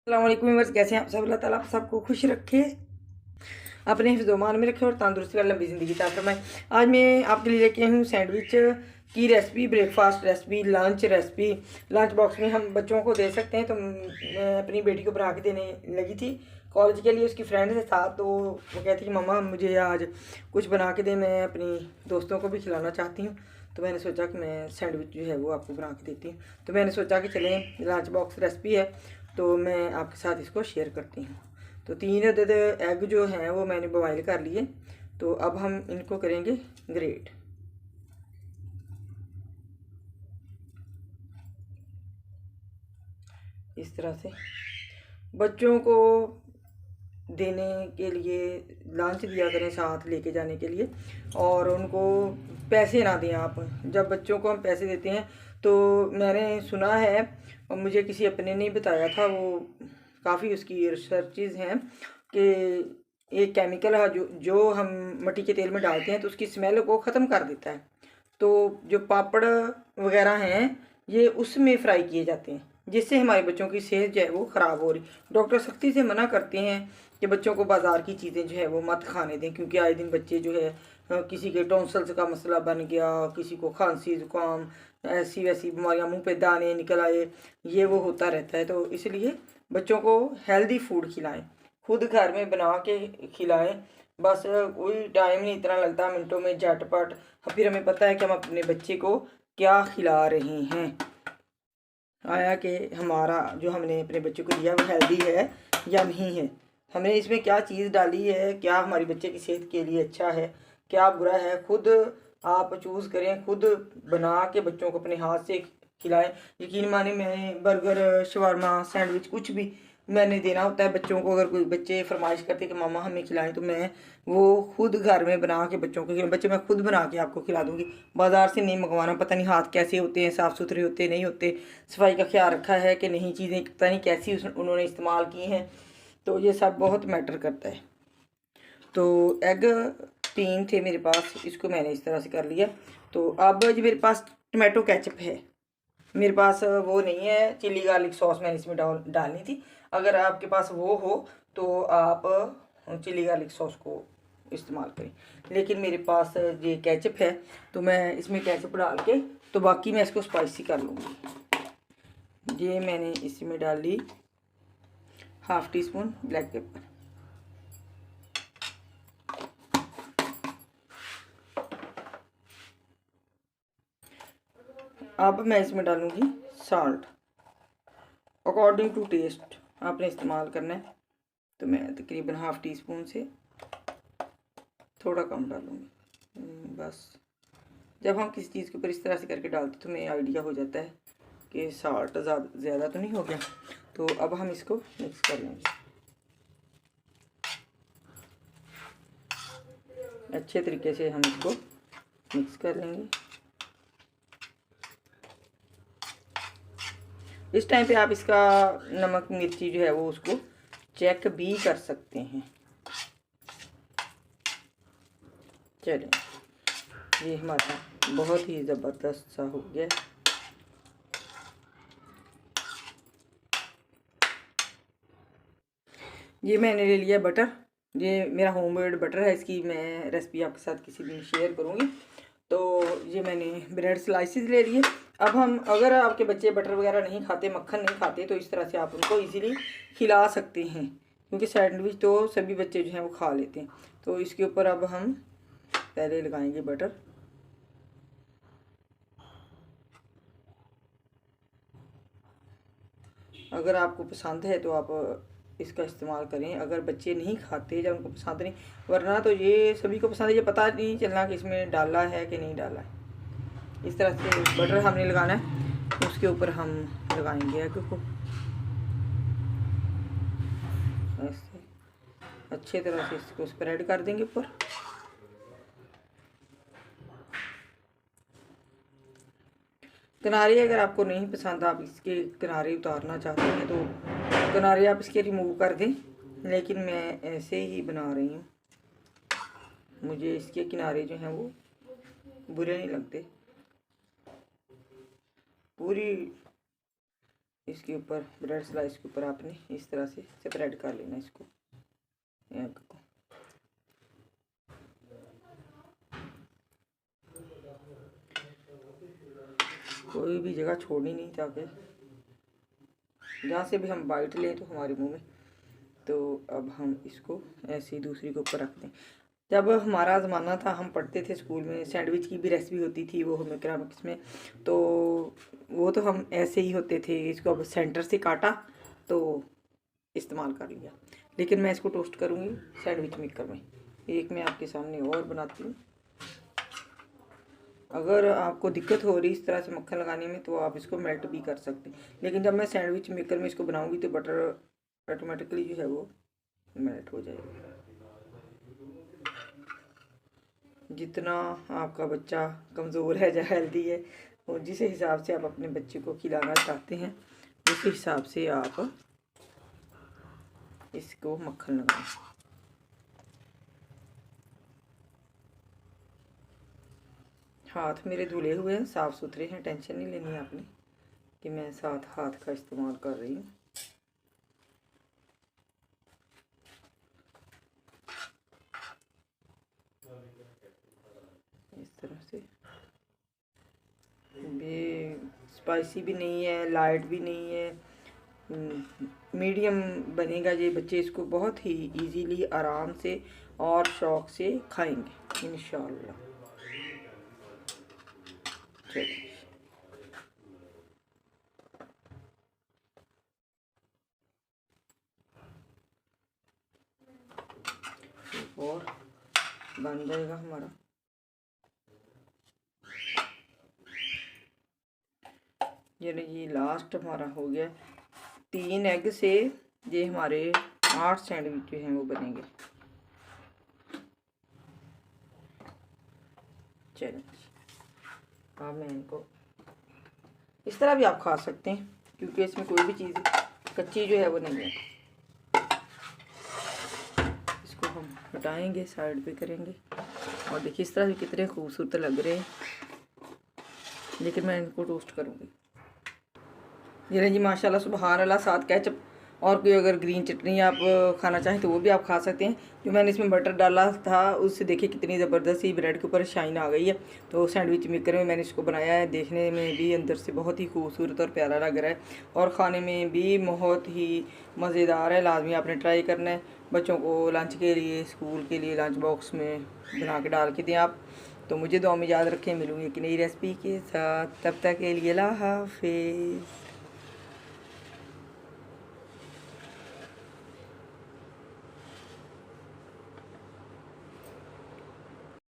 अस्सलाम वालेकुम व्यूअर्स, कैसे हैं आप सब। अल्लाह ताला आप सबको खुश रखे, अपने हिफ्ज़-ओ-मान में रखे और तंदुरुस्ती और लंबी ज़िंदगी अता फरमाए। आज मैं आपके लिए लेके आई हूँ सैंडविच की recipe, breakfast recipe, lunch recipe. Lunch box में हम बच्चों को दे सकते हैं। तो मैं अपनी बेटी को बना के देने लगी थी कॉलेज के लिए, उसकी फ्रेंड के साथ। तो वो कहती कि मम्मा मुझे आज कुछ बना के दे, मैं अपनी दोस्तों को भी खिलाना चाहती हूँ। तो मैंने सोचा कि मैं सैंडविच जो है वो आपको बना के देती हूँ। तो मैंने सोचा कि चलें, लंच बॉक्स रेसिपी है तो मैं आपके साथ इसको शेयर करती हूँ। तो 3 अदद एग जो हैं वो मैंने बॉयल कर लिए। तो अब हम इनको करेंगे ग्रेट। इस तरह से बच्चों को देने के लिए लंच दिया करें साथ लेके जाने के लिए, और उनको पैसे ना दें आप। जब बच्चों को हम पैसे देते हैं तो मैंने सुना है और मुझे किसी अपने ने बताया था, वो काफ़ी उसकी रिसर्चेज हैं कि एक केमिकल है जो हम मिट्टी के तेल में डालते हैं तो उसकी स्मेल को ख़त्म कर देता है। तो जो पापड़ वगैरह हैं ये उसमें फ्राई किए जाते हैं, जिससे हमारे बच्चों की सेहत जो है वो ख़राब हो रही। डॉक्टर सख्ती से मना करते हैं कि बच्चों को बाज़ार की चीज़ें जो है वो मत खाने दें, क्योंकि आए दिन बच्चे जो है किसी के टॉन्सल्स का मसला बन गया, किसी को खांसी ज़ुकाम, ऐसी वैसी बीमारियां, मुंह पे दाने निकल आए, ये वो होता रहता है। तो इसलिए बच्चों को हेल्दी फूड खिलाएं, खुद घर में बना के खिलाएं। बस कोई टाइम नहीं इतना लगता, मिनटों में झटपट। फिर हमें पता है कि हम अपने बच्चे को क्या खिला रहे हैं, आया कि हमारा जो हमने अपने बच्चे को दिया वो हेल्दी है या नहीं है, हमने इसमें क्या चीज़ डाली है, क्या हमारे बच्चे की सेहत के लिए अच्छा है, क्या बुरा है। खुद आप चूज़ करें, खुद बना के बच्चों को अपने हाथ से खिलाएं। यकीन माने, मैंने बर्गर, शवारमा, सैंडविच कुछ भी मैंने देना होता है बच्चों को। अगर कोई बच्चे फरमाइश करते कि मामा हमें खिलाएं, तो मैं वो खुद घर में बना के बच्चों को बच्चे मैं खुद बना के आपको खिला दूँगी। बाज़ार से नहीं मंगवाना, पता नहीं हाथ कैसे होते हैं, साफ़ सुथरे होते नहीं होते, सफाई का ख्याल रखा है कि नहीं, चीज़ें पता नहीं कैसी उन्होंने इस्तेमाल की हैं। तो ये सब बहुत मैटर करता है। तो एग 3 थे मेरे पास, इसको मैंने इस तरह से कर लिया। तो अब जो मेरे पास टमाटो केचप है, मेरे पास वो नहीं है। चिली गार्लिक सॉस मैंने इसमें डालनी थी। अगर आपके पास वो हो तो आप चिली गार्लिक सॉस को इस्तेमाल करें, लेकिन मेरे पास ये केचप है तो मैं इसमें केचप डाल के तो बाकी मैं इसको स्पाइसी कर लूँगी। ये मैंने इसमें डाली half tea spoon black pepper. अब मैं इसमें डालूँगी साल्ट, अकॉर्डिंग टू टेस्ट आपने इस्तेमाल करना है। तो मैं तकरीबन हाफ़ टी स्पून से थोड़ा कम डालूँगी बस। जब हम किसी चीज़ के ऊपर इस तरह से करके डालते तो हमें आइडिया हो जाता है कि साल्ट ज़्यादा तो नहीं हो गया। तो अब हम इसको मिक्स कर लेंगे अच्छे तरीके से, हम इसको मिक्स कर लेंगे। इस टाइम पे आप इसका नमक मिर्ची जो है वो उसको चेक भी कर सकते हैं। चलें, ये हमारा बहुत ही ज़बरदस्त सा हो गया। ये मैंने ले लिया बटर, ये मेरा होममेड बटर है, इसकी मैं रेसिपी आपके साथ किसी दिन शेयर करूँगी। तो ये मैंने ब्रेड स्लाइसेस ले लिए। अब हम, अगर आपके बच्चे बटर वगैरह नहीं खाते, मक्खन नहीं खाते, तो इस तरह से आप उनको इजीली खिला सकते हैं, क्योंकि सैंडविच तो सभी बच्चे जो हैं वो खा लेते हैं। तो इसके ऊपर अब हम पहले लगाएंगे बटर। अगर आपको पसंद है तो आप इसका इस्तेमाल करें, अगर बच्चे नहीं खाते या उनको पसंद नहीं, वरना तो ये सभी को पसंद है, ये पता नहीं चलना कि इसमें डाला है कि नहीं डाला है। इस तरह से बटर हमने लगाना है, उसके ऊपर हम लगाएंगे एग को ऐसे अच्छे तरह से इसको स्प्रेड कर देंगे ऊपर। किनारे अगर आपको नहीं पसंद, आप इसके किनारे उतारना चाहते हैं तो किनारे आप इसके रिमूव कर दें, लेकिन मैं ऐसे ही बना रही हूँ, मुझे इसके किनारे जो हैं वो बुरे नहीं लगते। पूरी इसके ऊपर ब्रेड स्लाइस के ऊपर आपने इस तरह से स्प्रेड कर लेना इसको, एग को। कोई भी जगह छोड़नी नहीं, ताकि जहाँ से भी हम बाइट लें तो हमारे मुंह में। तो अब हम इसको ऐसे ही दूसरी के ऊपर रखते हैं। जब हमारा ज़माना था, हम पढ़ते थे स्कूल में, सैंडविच की भी रेसिपी होती थी वो हमें इकनॉमिक्स में, तो वो तो हम ऐसे ही होते थे। इसको अब सेंटर से काटा तो इस्तेमाल कर लिया, लेकिन मैं इसको टोस्ट करूँगी सैंडविच मेकर में। एक मैं आपके सामने और बनाती हूँ। अगर आपको दिक्कत हो रही इस तरह से मक्खन लगाने में, तो आप इसको मेल्ट भी कर सकते हैं, लेकिन जब मैं सैंडविच मेकर में इसको बनाऊँगी तो बटर ऑटोमेटिकली जो है वो मेल्ट हो जाएगा। जितना आपका बच्चा कमज़ोर है या हेल्दी है, और जिस हिसाब से आप अपने बच्चे को खिलाना चाहते हैं, उस हिसाब से आप इसको मक्खन लगाएं। हाथ मेरे धुले हुए हैं, साफ़ सुथरे हैं, टेंशन नहीं लेनी आपने कि मैं साथ हाथ का इस्तेमाल कर रही हूँ। इस तरह से भी स्पाइसी भी नहीं है, लाइट भी नहीं है, मीडियम बनेगा ये। बच्चे इसको बहुत ही इजीली, आराम से और शौक़ से खाएंगे इंशाल्लाह। चलिए, और बन जाएगा हमारा। ये लास्ट हमारा हो गया। 3 एग से ये हमारे 8 सैंडविच जो हैं वो बनेंगे। चलिए, अब मैं इनको इस तरह भी आप खा सकते हैं, क्योंकि इसमें कोई भी चीज़ कच्ची जो है वो नहीं है। इसको हम हटाएंगे, साइड पे करेंगे, और देखिए इस तरह से कितने खूबसूरत लग रहे हैं। लेकिन मैं इनको टोस्ट करूँगी। ये जी माशाल्लाह, सुबहान अल्लाह। साथ केचप और कोई अगर ग्रीन चटनी आप खाना चाहें तो वो भी आप खा सकते हैं। जो मैंने इसमें बटर डाला था उससे देखिए कितनी ज़बरदस्त ही ब्रेड के ऊपर शाइन आ गई है। तो सैंडविच मेकर में मैंने इसको बनाया है। देखने में भी अंदर से बहुत ही खूबसूरत और प्यारा लग रहा है, और ख़ाने में भी बहुत ही मज़ेदार है। लाजमी आपने ट्राई करना है। बच्चों को लंच के लिए, स्कूल के लिए लंच बॉक्स में बना के डाल के दें आप। तो मुझे दुआ में याद रखें। मिलूँगी एक नई रेसिपी के साथ, तब तक के लिए अल्लाह हाफ़िज़।